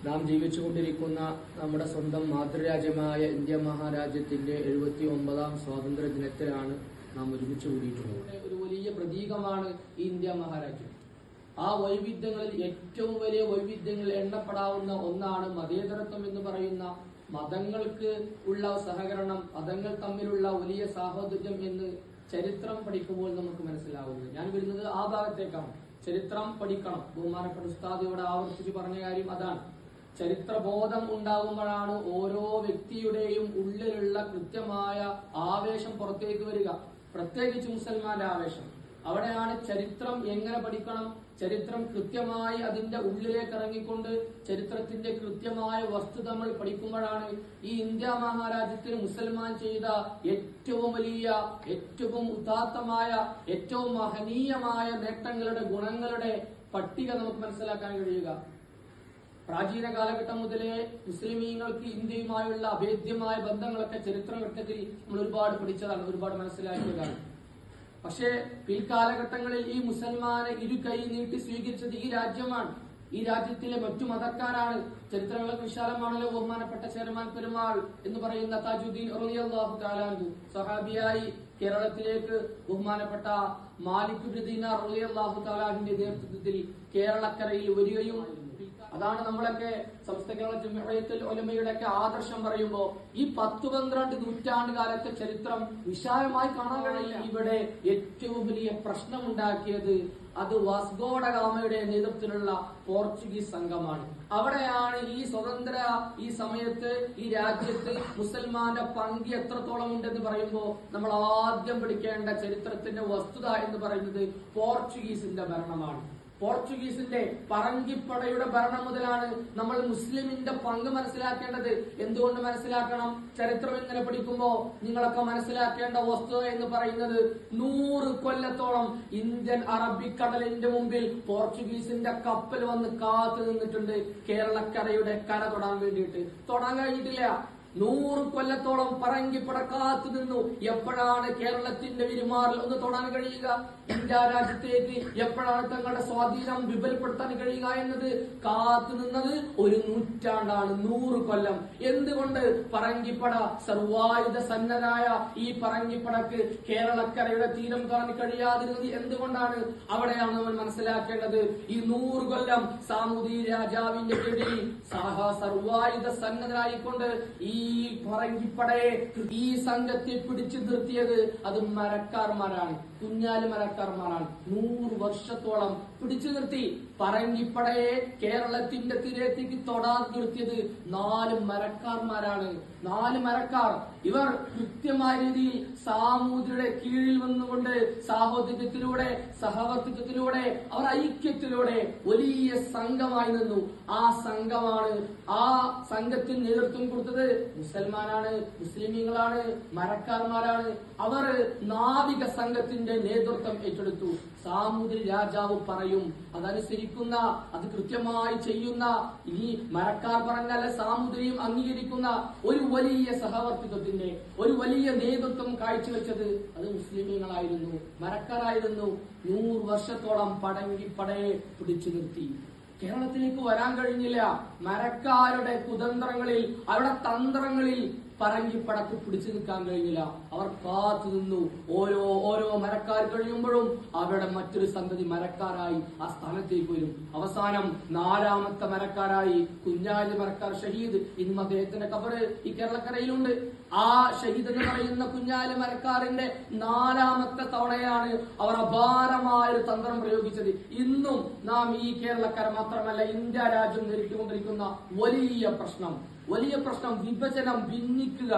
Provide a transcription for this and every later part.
നാം ജീവിച്ചുകൊണ്ടിരിക്കുന്ന നമ്മുടെ സ്വന്തം മാതൃരാജ്യമായ ഇന്ത്യ മഹാരാജ്യത്തിന്റെ 79ാം സ്വാതന്ത്ര്യ ദിനത്തിലാണ് നാം ഒരുമിച്ച് കൂടിയിട്ടുള്ളത്. ഒരു വലിയ പ്രതീകമാണ് ഈ ഇന്ത്യ മഹാരാജ്യം. ആ വൈവിധ്യങ്ങളിൽ ഏറ്റവും വലിയ വൈവിധ്യങ്ങൾ എണ്ണപ്പെടാവുന്ന ഒന്നാണ് മതേതരത്വം എന്ന് പറയുന്ന മതങ്ങൾക്ക് ഉള്ള സഹകരണം, മതങ്ങൾ തമ്മിലുള്ള വലിയ സാഹോദര്യം എന്ന് ചരിത്രം പഠിക്കുമ്പോൾ നമുക്ക് മനസ്സിലാവുന്നത്. ഞാൻ വരുന്നത് ആ ഭാഗത്തേക്കാണ്. ചരിത്രം പഠിക്കണം. ബഹുമാനപ്പെട്ട ഉസ്താദിയോട് ആവർത്തിച്ച് പറഞ്ഞ കാര്യം അതാണ്. ചരിത്രബോധം ഉണ്ടാകുമ്പോഴാണ് ഓരോ വ്യക്തിയുടെയും ഉള്ളിലുള്ള കൃത്യമായ ആവേശം പുറത്തേക്ക് വരിക. പ്രത്യേകിച്ച് മുസൽമാന്റെ ആവേശം. അവിടെയാണ് ചരിത്രം എങ്ങനെ പഠിക്കണം, ചരിത്രം കൃത്യമായി അതിന്റെ ഉള്ളിലേക്ക് ഇറങ്ങിക്കൊണ്ട് ചരിത്രത്തിന്റെ കൃത്യമായ വസ്തുത നമ്മൾ പഠിക്കുമ്പോഴാണ് ഈ ഇന്ത്യ മഹാരാജ്യത്തിന് മുസൽമാൻ ചെയ്ത ഏറ്റവും വലിയ, ഏറ്റവും ഉദാത്തമായ, ഏറ്റവും മഹനീയമായ നേട്ടങ്ങളുടെ, ഗുണങ്ങളുടെ പട്ടിക നമുക്ക് മനസ്സിലാക്കാൻ കഴിയുക. പ്രാചീന കാലഘട്ടം മുതലേ മുസ്ലിമീങ്ങൾക്ക് ഇന്ത്യയുമായുള്ള അഭേദ്യമായ ബന്ധങ്ങളൊക്കെ ചരിത്രഘട്ടത്തിൽ നമ്മൾ ഒരുപാട് പഠിച്ചതാണ്, ഒരുപാട് മനസ്സിലാക്കിയതാണ്. പക്ഷേ പിൽക്കാലഘട്ടങ്ങളിൽ ഈ മുസൽമാനെ ഇരു കൈ നീട്ടി സ്വീകരിച്ചത് ഈ രാജ്യമാണ്. ഈ രാജ്യത്തിലെ മറ്റു മതക്കാരാണ്. ചരിത്രങ്ങളൊക്കെ വിശാലമാണല്ലോ. ബഹുമാനപ്പെട്ട ചേരമാൻ പെരുമാൾ എന്ന് പറയുന്ന താജുദ്ദീൻ റളിയല്ലാഹു തആല അൻഹു സഹാബിയായി കേരളത്തിലേക്ക് ബഹുമാനപ്പെട്ട മാലിക് ഇബ്നു ദീനാർ റളിയല്ലാഹു തആല അൻഹുവിന്റെ നേതൃത്വത്തിൽ കേരളക്കരയിൽ വരികയും, അതാണ് നമ്മളൊക്കെ സമസ്ത കേരള ജംഇയ്യത്തുൽ ഉലമയുടെ ഒക്കെ ആദർശം പറയുമ്പോൾ ഈ 10-12 നൂറ്റാണ്ട് കാലത്തെ ചരിത്രം വിശാലമായി കാണാൻ കഴിയില്ല. ഇവിടെ ഏറ്റവും വലിയ പ്രശ്നമുണ്ടാക്കിയത് അത് വാസ്കോഡഗാമയുടെ നേതൃത്വത്തിലുള്ള പോർച്ചുഗീസ് സംഘമാണ്. അവിടെയാണ് ഈ സമയത്ത് ഈ രാജ്യത്ത് മുസൽമാന്റെ പങ്ക് എത്രത്തോളം ഉണ്ടെന്ന് പറയുമ്പോൾ നമ്മൾ ആദ്യം പഠിക്കേണ്ട ചരിത്രത്തിന്റെ വസ്തുത എന്ന് പറയുന്നത് പോർച്ചുഗീസിന്റെ ഭരണമാണ്. പോർച്ചുഗീസിന്റെ പറങ്കിപ്പടയുടെ ഭരണം മുതലാണ് നമ്മൾ മുസ്ലിമിന്റെ പങ്ക് മനസ്സിലാക്കേണ്ടത്. എന്തുകൊണ്ട് മനസ്സിലാക്കണം? ചരിത്രം ഇങ്ങനെ പഠിക്കുമ്പോ നിങ്ങളൊക്കെ മനസ്സിലാക്കേണ്ട വസ്തുത എന്ന് പറയുന്നത് 100 കൊല്ലത്തോളം ഇന്ത്യൻ അറബിക്കടലിന്റെ മുമ്പിൽ പോർച്ചുഗീസിന്റെ കപ്പൽ വന്ന് കാത്തു നിന്നിട്ടുണ്ട് കേരളക്കരയുടെ കര തൊടാൻ വേണ്ടിയിട്ട്. തൊടാൻ കഴിഞ്ഞിട്ടില്ല. 100 കൊല്ലത്തോളം പറങ്കിപ്പട കാത്തു നിന്നു. എപ്പോഴാണ് കേരളത്തിന്റെ വിരുമാറിൽ ഒന്ന് തൊടാൻ കഴിയുക? ഇന്ത്യ രാജ്യത്തേക്ക് എപ്പോഴാണ് തങ്ങളുടെ സ്വാധീനം വിപുലപ്പെടുത്താൻ കഴിയുക എന്നത് കാത്തു നിന്നത് 1 നൂറ്റാണ്ടാണ്, 100 കൊല്ലം. എന്തുകൊണ്ട്? പറങ്കിപ്പട സർവായുധ സന്നദ്ധരായ ഈ പറങ്കിപ്പടക്ക് കേരളക്കരയുടെ തീരം കാണാൻ കഴിയാതിരുന്നത് എന്തുകൊണ്ടാണ്? അവിടെയാണ് നമ്മൾ മനസ്സിലാക്കേണ്ടത്. ഈ 100 കൊല്ലം സാമൂതി രാജാവിന്റെ കീഴിൽ സർവായുധ സന്നദ്ധരായിക്കൊണ്ട് ഈ പറങ്കിപ്പടയെ, ഈ സംഘത്തെ പിടിച്ചു നിർത്തിയത് അത് മരക്കാർമാരാണ്, കുഞ്ഞാലി മരക്കാർമാരാണ്. 100 വർഷത്തോളം പിടിച്ചു നിർത്തി. പറങ്കിപ്പടയെ കേരളത്തിന്റെ തീരത്തേക്ക് തൊടാൻ നിർത്തിയത് 4 മരക്കാർമാരാണ്. 4 മരക്കാർ. ഇവർ കൃത്യമായ രീതിയിൽ സാമൂതിരിയുടെ കീഴിൽ വന്നുകൊണ്ട് സാഹോദര്യത്തിലൂടെ, സഹവർത്തിത്വത്തിലൂടെ, അവർ ഐക്യത്തിലൂടെ വലിയ സംഘമായി നിന്നു. ആ സംഘമാണ്, ആ സംഘത്തിന് നേതൃത്വം കൊടുത്തത് മുസൽമാനാണ്, മുസ്ലിമീങ്ങളാണ്, മരക്കാർമാരാണ്. അവർ നാവിക സംഘത്തിന്റെ നേതൃത്വം ഏറ്റെടുത്തു. സാമൂതിരി രാജാവ് പറയും അതനുസരിക്കുന്ന, അത് കൃത്യമായി ചെയ്യുന്ന, ഈ മരക്കാർ പറഞ്ഞാൽ സാമൂതിരിയും അംഗീകരിക്കുന്ന ഒരു വലിയ സഹവർത്തിത്വത്തിന്റെ, ഒരു വലിയ നേതൃത്വം കാഴ്ചവെച്ചത് അത് മുസ്ലിമീങ്ങളായിരുന്നു, മരക്കാരായിരുന്നു. 100 വർഷത്തോളം പടയെ പിടിച്ചു നിർത്തി. കേരളത്തിലേക്ക് വരാൻ കഴിഞ്ഞില്ല. മരക്കാരുടെ കുതന്ത്രങ്ങളിൽ, അവരുടെ തന്ത്രങ്ങളിൽ പറങ്കിപ്പടക്ക് പിടിച്ചു നിൽക്കാൻ കഴിഞ്ഞില്ല. അവർ കാത്തു നിന്നു. ഓരോ മരക്കാർ കഴിയുമ്പോഴും അവരുടെ മറ്റൊരു സന്തതി മരക്കാരായി ആ സ്ഥാനത്തേക്ക് വരും. അവസാനം 4ാമത്തെ മരക്കാരായി കുഞ്ഞാലി മരക്കാർ ഷഹീദ്. ഇന്നും അദ്ദേഹത്തിന്റെ ഖബറ് ഈ കേരളക്കരയിലുണ്ട്. ആ ഷഹീദ് എന്ന് പറയുന്ന കുഞ്ഞാലി മരക്കാറിന്റെ 4ാമത്തെ തവണയാണ് അവർ അപാരമായൊരു തന്ത്രം പ്രയോഗിച്ചത്. ഇന്നും നാം ഈ കേരളക്കര മാത്രമല്ല ഇന്ത്യ രാജ്യം നേരിട്ടുകൊണ്ടിരിക്കുന്ന വലിയ പ്രശ്നം വിഭജനം, ഭിന്നിക്കുക,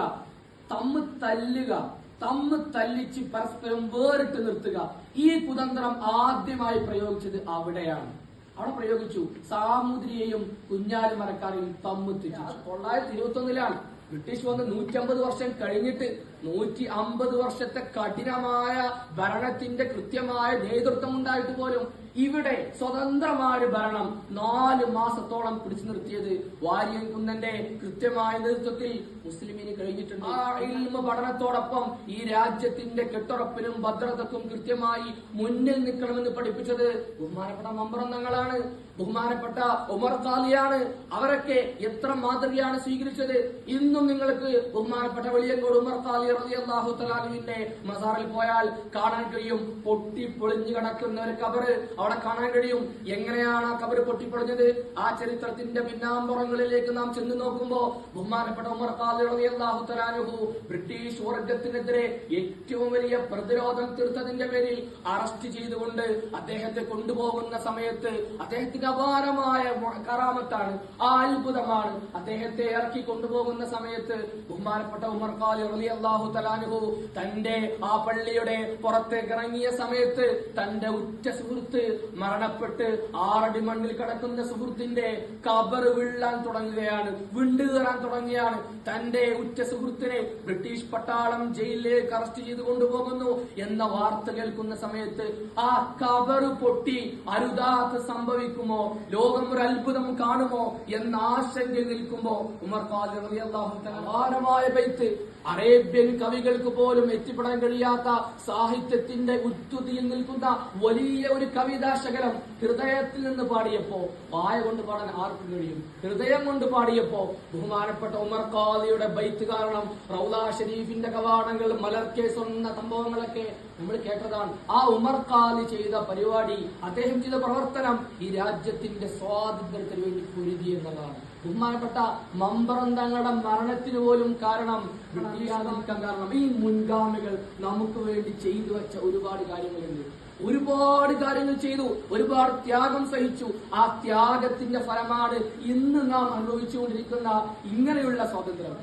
തമ്മിൽ തല്ലിച്ച് പരസ്പരം വേറിട്ട് നിർത്തുക. ഈ കുതന്ത്രം ആദ്യമായി പ്രയോഗിച്ചത് അവിടെയാണ്. അവിടെ പ്രയോഗിച്ചു. സാമൂതിരിയെയും കുഞ്ഞാലി മരക്കാരെയും തമ്മിൽ തെറ്റിച്ചു. 1921 ബ്രിട്ടീഷ് വന്ന് 150 വർഷം കഴിഞ്ഞിട്ട് 150 വർഷത്തെ കഠിനമായ ഭരണത്തിന്റെ കൃത്യമായ നേതൃത്വം ഉണ്ടായിട്ട് പോലും ഇവിടെ സ്വതന്ത്രമായ ഒരു ഭരണം 4 മാസത്തോളം പിടിച്ചു നിർത്തിയത് വാര്യംകുന്നന്റെ കൃത്യമായ നേതൃത്വത്തിൽ മുസ്ലിമിന് കഴിഞ്ഞിട്ടുണ്ട്. ആ ഇൽമ പഠനത്തോടൊപ്പം ഈ രാജ്യത്തിന്റെ കെട്ടുറപ്പിനും ഭദ്രതക്കും കൃത്യമായി മുന്നിൽ നിൽക്കണമെന്ന് പഠിപ്പിച്ചത് ബഹുമാനപ്പെട്ട മമ്പറന്നങ്ങളാണ്, ബഹുമാനപ്പെട്ട ഉമർ ഖാലിയാണ്. അവരൊക്കെ എത്ര മാതൃകയാണ് സ്വീകരിച്ചത്. ഇന്നും നിങ്ങൾക്ക് ബഹുമാനപ്പെട്ട വെളിയങ്കോട് ഉമർ ഖാലി റളിയല്ലാഹു തആല അൻഹുവിന്റെ മസാറിൽ പോയാൽ കാണാൻ കഴിയും. പൊട്ടിപ്പൊളിഞ്ഞു കിടക്കുന്ന ഒരു കബറ് അവിടെ കാണാൻ കഴിയും. എങ്ങനെയാണ് ആ കബറ് പൊട്ടിപ്പൊളിഞ്ഞത്? ആ ചരിത്രത്തിന്റെ പിന്നാമ്പുറങ്ങളിലേക്ക് നാം ചെന്ന് നോക്കുമ്പോ ബഹുമാനപ്പെട്ട ഉമർ ഖാലി റളിയല്ലാഹു തആല അൻഹു ബ്രിട്ടീഷ് വർഗത്തിനെതിരെ ഏറ്റവും വലിയ പ്രതിരോധം തീർത്തതിന്റെ പേരിൽ അറസ്റ്റ് ചെയ്തുകൊണ്ട് അദ്ദേഹത്തെ കൊണ്ടുപോകുന്ന സമയത്ത് അദ്ദേഹത്തിന്റെ അപാരമായ കറാമത്താണ്, ആ അത്ഭുതമാണ്. അദ്ദേഹത്തെ ഇറക്കി കൊണ്ടുപോകുന്ന സമയത്ത് ബഹുമാനപ്പെട്ട ഉമർ ഖാലി റളിയല്ലാഹു തആല അൻഹു തന്റെ ആ പള്ളിയുടെ പുറത്തേക്ക് ഇറങ്ങിയ സമയത്ത് തന്റെ ഉറ്റ സുഹൃത്ത് മരണപ്പെട്ട് 6 അടി മണ്ണിൽ കിടക്കുന്ന സുഹൃത്തിന്റെ കബർ വീഴാൻ തുടങ്ങുകയാണ്, വിണ്ടുകയറാൻ തുടങ്ങിയാണ്. തന്റെ ഉറ്റ സുഹൃത്തിനെ ബ്രിട്ടീഷ് പട്ടാളം ജയിലിലേക്ക് അറസ്റ്റ് ചെയ്ത് കൊണ്ടുപോകുന്നു എന്ന വാർത്ത കേൾക്കുന്ന സമയത്ത് ആ കബർ പൊട്ടി അരുതാത്ത സംഭവിക്കുമോ, ലോകം ഒരു അത്ഭുതം കാണുമോ എന്ന ആശങ്കയിൽ നിൽക്കുമ്പോ ഉമർ ഖാലി റളിയല്ലാഹു തആല അപാരമായ ബൈത്ത്, അറേബ്യൻ കവികൾക്ക് പോലും എത്തിപ്പെടാൻ കഴിയാത്ത സാഹിത്യത്തിന്റെ ഉത്തുതിയിൽ നിൽക്കുന്ന വലിയ ഒരു കവിതാ ശകലം ഹൃദയത്തിൽ നിന്ന് പാടിയപ്പോ, വായ കൊണ്ട് പാടാൻ ആർക്കും കഴിയും, ഹൃദയം കൊണ്ട് പാടിയപ്പോ ബഹുമാനപ്പെട്ട ഉമർ ഖാലിയുടെ ബൈത്ത് കാരണം റൗള ഷരീഫിന്റെ കവാടങ്ങൾ മലർക്കേസുന്ന സംഭവങ്ങളൊക്കെ നമ്മൾ കേട്ടതാണ്. ആ ഉമർ ഖാലി ചെയ്ത പരിപാടി, അദ്ദേഹം ചെയ്ത പ്രവർത്തനം ഈ രാജ്യത്തിന്റെ സ്വാതന്ത്ര്യത്തിന് വേണ്ടി പൊരുതി എന്നുള്ളതാണ്. ബഹുമാനപ്പെട്ട മമ്പറന്തങ്ങളുടെ മരണത്തിന് പോലും കാരണം ബ്രിട്ടീഷ് നിൽക്കാൻ കാരണം ഈ മുൻഗാമികൾ നമുക്ക് വേണ്ടി ചെയ്തു വെച്ച ഒരുപാട് കാര്യങ്ങളുണ്ട്. ഒരുപാട് കാര്യങ്ങൾ ചെയ്തു, ഒരുപാട് ത്യാഗം സഹിച്ചു. ആ ത്യാഗത്തിന്റെ ഫലമാണ് ഇന്ന് നാം അനുഭവിച്ചുകൊണ്ടിരിക്കുന്ന ഇങ്ങനെയുള്ള സ്വാതന്ത്ര്യം.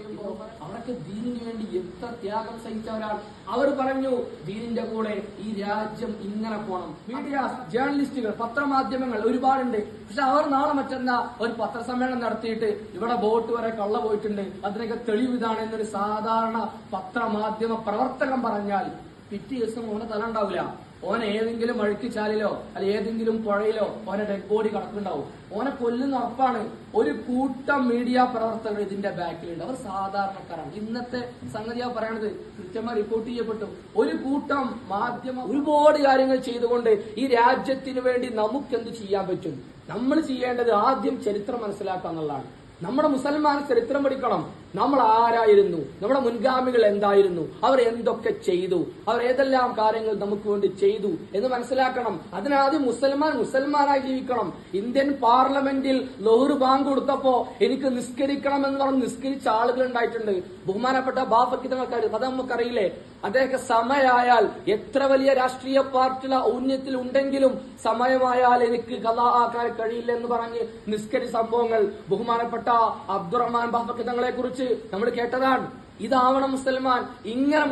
അവരൊക്കെ ദീനിന് വേണ്ടി എത്ര ത്യാഗം സഹിച്ചവരാണ്. അവർ പറഞ്ഞു ദീനിന്റെ കൂടെ ഈ രാജ്യം ഇങ്ങനെ പോണം. മീഡിയാസ്, ജേർണലിസ്റ്റുകൾ, പത്രമാധ്യമങ്ങൾ ഒരുപാടുണ്ട്. പക്ഷെ അവർ നാളെ മറ്റന്നാ ഒരു പത്രസമ്മേളനം നടത്തിയിട്ട് ഇവിടെ ബോട്ട് വരെ കള്ള പോയിട്ടുണ്ട്, അതിനൊക്കെ തെളിവ് ഇതാണ് എന്നൊരു സാധാരണ പത്രമാധ്യമ പ്രവർത്തകൻ പറഞ്ഞാൽ പിറ്റേ ദിവസം ഓനെ തല ഉണ്ടാവില്ല. ഓനെ ഏതെങ്കിലും അഴുക്കിച്ചാലിലോ അല്ലെ ഏതെങ്കിലും പുഴയിലോ ഓനെ ഡെഡ് ബോഡി കിടക്കുന്നുണ്ടാവും. ഓനെ കൊല്ലുന്ന ഉറപ്പാണ്. ഒരു കൂട്ടം മീഡിയ പ്രവർത്തകർ ഇതിന്റെ ബാക്കിലുണ്ട്. അവർ സാധാരണക്കാരാണ്. ഇന്നത്തെ സംഗതിയാ പറയണത് കൃത്യമായി റിപ്പോർട്ട് ചെയ്യപ്പെട്ടു. ഒരു കൂട്ടം മാധ്യമ ഒരുപാട് കാര്യങ്ങൾ ചെയ്തുകൊണ്ട് ഈ രാജ്യത്തിന് വേണ്ടി നമുക്കെന്ത് ചെയ്യാൻ പറ്റും? നമ്മൾ ചെയ്യേണ്ടത് ആദ്യം ചരിത്രം മനസ്സിലാക്കുക എന്നുള്ളതാണ്. നമ്മുടെ മുസൽമാൻ ചരിത്രം പഠിക്കണം. നമ്മൾ ആരായിരുന്നു, നമ്മുടെ മുൻഗാമികൾ എന്തായിരുന്നു, അവർ എന്തൊക്കെ ചെയ്തു, അവർ ഏതെല്ലാം കാര്യങ്ങൾ നമുക്ക് വേണ്ടി ചെയ്തു എന്ന് മനസ്സിലാക്കണം. അതിനാദ്യം മുസൽമാനായി ജീവിക്കണം. ഇന്ത്യൻ പാർലമെന്റിൽ ലോഹർ ബാങ്ക് കൊടുത്തപ്പോ എനിക്ക് നിസ്കരിക്കണം എന്ന് പറഞ്ഞ് നിസ്കരിച്ച ആളുകൾ ഉണ്ടായിട്ടുണ്ട്. ബഹുമാനപ്പെട്ട ബാഫക്കിതങ്ങൾക്കാർ അത് നമുക്കറിയില്ലേ. അദ്ദേഹം സമയമായാൽ എത്ര വലിയ രാഷ്ട്രീയ പാർട്ടിയുടെ ഔന്നത്യത്തിൽ ഉണ്ടെങ്കിലും സമയമായാൽ എനിക്ക് ഖളാ ആക്കാൻ കഴിയില്ല എന്ന് പറഞ്ഞ് നിസ്കരിച്ച സംഭവങ്ങൾ ബഹുമാനപ്പെട്ട അബ്ദുറഹ്മാൻ ബാഫക്കിതങ്ങളെ കുറിച്ച് നമ്മൾ കേട്ടതാണ്. ഇതാവണം മുസൽമാൻ. ഇങ്ങനെ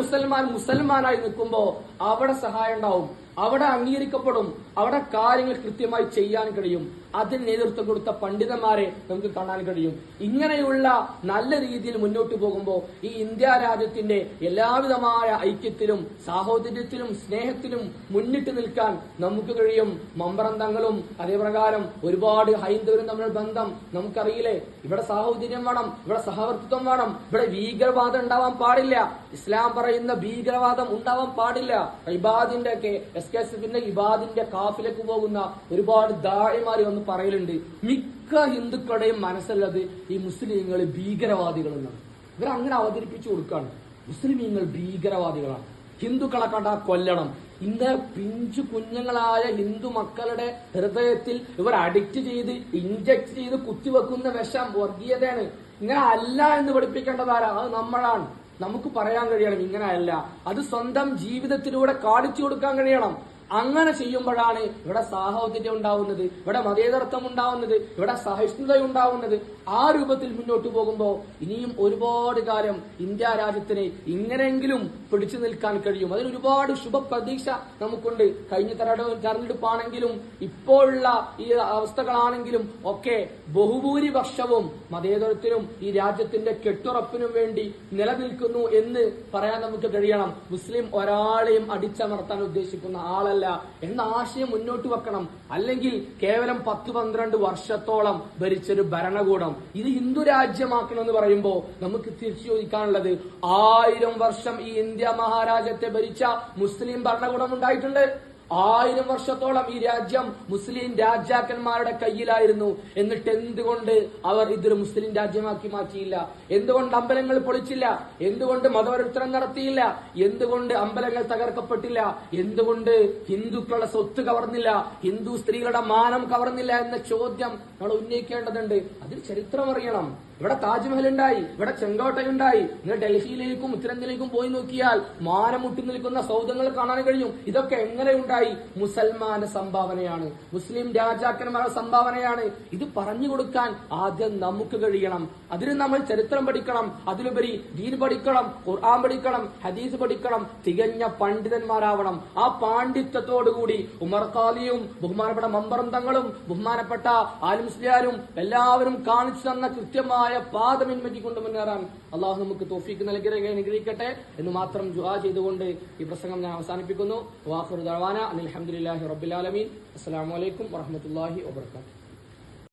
മുസൽമാനായി നിൽക്കുമ്പോ അവിടെ സഹായം ഉണ്ടാവും, അവിടെ അംഗീകരിക്കപ്പെടും, അവിടെ കാര്യങ്ങൾ കൃത്യമായി ചെയ്യാൻ കഴിയും. അതിന് നേതൃത്വം കൊടുത്ത പണ്ഡിതന്മാരെ നമുക്ക് കാണാൻ കഴിയും. ഇങ്ങനെയുള്ള നല്ല രീതിയിൽ മുന്നോട്ട് പോകുമ്പോൾ ഈ ഇന്ത്യ രാജ്യത്തിന്റെ എല്ലാവിധമായ ഐക്യത്തിലും സാഹോദര്യത്തിലും സ്നേഹത്തിലും മുന്നിട്ട് നിൽക്കാൻ നമുക്ക് കഴിയും. മമ്പറന്തങ്ങളും അതേപ്രകാരം ഒരുപാട് ഹൈന്ദവരും തമ്മിലുള്ള ബന്ധം നമുക്കറിയില്ലേ. ഇവിടെ സാഹോദര്യം വേണം, ഇവിടെ സഹവർത്തിത്വം വേണം, ഇവിടെ ഭീകരവാദം ഉണ്ടാവാൻ പാടില്ല. ഇസ്ലാം പറയുന്ന ഭീകരവാദം ഉണ്ടാവാൻ പാടില്ല. ഇബാദിന്റെ ഒക്കെ SKSFന്റെ ഇബാദിന്റെ കാഫിലേക്ക് പോകുന്ന ഒരുപാട് ദാഇമാര് വന്ന് പറയലുണ്ട്, മിക്ക ഹിന്ദുക്കളുടെയും മനസ്സുള്ളത് ഈ മുസ്ലിങ്ങൾ ഭീകരവാദികളെന്നാണ്. ഇവരങ്ങനെ അവതരിപ്പിച്ചു കൊടുക്കാണ്. മുസ്ലിമീങ്ങൾ ഭീകരവാദികളാണ്, ഹിന്ദുക്കളെ കണ്ടാ കൊല്ലണം. ഇന്ന് പിഞ്ചു കുഞ്ഞുങ്ങളായ ഹിന്ദു മക്കളുടെ ഹൃദയത്തിൽ ഇവർ അഡിക്റ്റ് ചെയ്ത് ഇൻജക്ട് ചെയ്ത് കുത്തിവെക്കുന്ന വിഷം വർഗീയതയാണ്. ഇങ്ങനെ അല്ല എന്ന് പഠിപ്പിക്കേണ്ടതാരാ? അത് നമ്മളാണ്. നമുക്ക് പറയാൻ കഴിയണം ഇങ്ങനെ അല്ല. അത് സ്വന്തം ജീവിതത്തിലൂടെ കാണിച്ചു കൊടുക്കാൻ കഴിയണം. അങ്ങനെ ചെയ്യുമ്പോഴാണ് ഇവിടെ സാഹോദര്യം ഉണ്ടാവുന്നത്, ഇവിടെ മതേതരത്വം ഉണ്ടാവുന്നത്, ഇവിടെ സഹിഷ്ണുത ഉണ്ടാവുന്നത്. ആ രൂപത്തിൽ മുന്നോട്ട് പോകുമ്പോൾ ഇനിയും ഒരുപാട് കാലം ഇന്ത്യ രാജ്യത്തിന് ഇങ്ങനെയെങ്കിലും പിടിച്ചു നിൽക്കാൻ കഴിയും. അതിനൊരുപാട് ശുഭപ്രതീക്ഷ നമുക്കുണ്ട്. കഴിഞ്ഞ തെരഞ്ഞെടുപ്പാണെങ്കിലും ഇപ്പോഴുള്ള ഈ അവസ്ഥകളാണെങ്കിലും ഒക്കെ ബഹുഭൂരിപക്ഷവും മതേതരത്തിനും ഈ രാജ്യത്തിന്റെ കെട്ടുറപ്പിനും വേണ്ടി നിലനിൽക്കുന്നു എന്ന് പറയാൻ നമുക്ക് കഴിയണം. മുസ്ലിം ഒരാളെയും അടിച്ചമർത്താൻ ഉദ്ദേശിക്കുന്ന ആളല്ല. പാടില്ല എന്ന ആശയം മുന്നോട്ട് വെക്കണം. അല്ലെങ്കിൽ കേവലം 10-12 വർഷത്തോളം ഭരിച്ചൊരു ഭരണകൂടം ഇത് ഹിന്ദു രാജ്യമാക്കണമെന്ന് പറയുമ്പോൾ നമുക്ക് തിരിച്ചു ചോദിക്കാനുള്ളത്, 1000 വർഷം ഈ ഇന്ത്യ മഹാരാജ്യത്തെ ഭരിച്ച മുസ്ലിം ഭരണകൂടം ഉണ്ടായിട്ടുണ്ട്. 1000 വർഷത്തോളം ഈ രാജ്യം മുസ്ലിം രാജാക്കന്മാരുടെ കയ്യിലായിരുന്നു. എന്നിട്ട് എന്തുകൊണ്ട് അവർ ഇതൊരു മുസ്ലിം രാജ്യമാക്കി മാറ്റിയില്ല? എന്തുകൊണ്ട് അമ്പലങ്ങൾ പൊളിച്ചില്ല? എന്തുകൊണ്ട് മതപരിവർത്തനം നടത്തിയില്ല? എന്തുകൊണ്ട് അമ്പലങ്ങൾ തകർക്കപ്പെട്ടില്ല? എന്തുകൊണ്ട് ഹിന്ദുക്കളുടെ സ്വത്ത് കവർന്നില്ല? ഹിന്ദു സ്ത്രീകളുടെ മാനം കവർന്നില്ല എന്ന ചോദ്യം നമ്മൾ ഉന്നയിക്കേണ്ടതുണ്ട്. അതിൽ ചരിത്രം അറിയണം. ഇവിടെ താജ്മഹൽ ഉണ്ടായി, ഇവിടെ ചെങ്കോട്ടയുണ്ടായി. നിങ്ങൾ ഡൽഹിയിലേക്കും ഉത്തരേന്ത്യയിലേക്കും പോയി നോക്കിയാൽ മാനം മുട്ടി നിൽക്കുന്ന സൗധങ്ങൾ കാണാൻ കഴിയും. ഇതൊക്കെ എങ്ങനെ ഉണ്ടായി? മുസൽമാന്റെ സംഭാവനയാണ്, മുസ്ലിം രാജാക്കന്മാരുടെ സംഭാവനയാണ്. ഇത് പറഞ്ഞു കൊടുക്കാൻ ആദ്യം നമുക്ക് കഴിയണം. അതിന് നമ്മൾ ചരിത്രം പഠിക്കണം. അതിലുപരി ദീൻ പഠിക്കണം, ഖുർആൻ പഠിക്കണം, ഹദീസ് പഠിക്കണം. തികഞ്ഞ പണ്ഡിതന്മാരാവണം. ആ പാണ്ഡിത്യത്തോടുകൂടി ഉമർ ഖാലിയും ബഹുമാനപ്പെട്ട മമ്പറും തങ്ങളും ബഹുമാനപ്പെട്ട ആലിം മുസ്ലിയാരും എല്ലാവരും കാണിച്ചു തന്ന കൃത്യമായ പാത പിൻപറ്റിക്കൊണ്ട് മുന്നേറാൻ അള്ളാഹു നമുക്ക് തൗഫീഖ് നൽകി അനുഗ്രഹിക്കട്ടെ എന്ന് മാത്രം ദുആ ചെയ്തുകൊണ്ട് ഈ പ്രസംഗം ഞാൻ അവസാനിപ്പിക്കുന്നു. വാഖിറു ദഅവാന അൽഹംദുലില്ലാഹി റബ്ബിൽ ആലമീൻ. അസ്സലാമു അലൈക്കും വറഹ്മത്തുള്ളാഹി വബറകാതുഹു.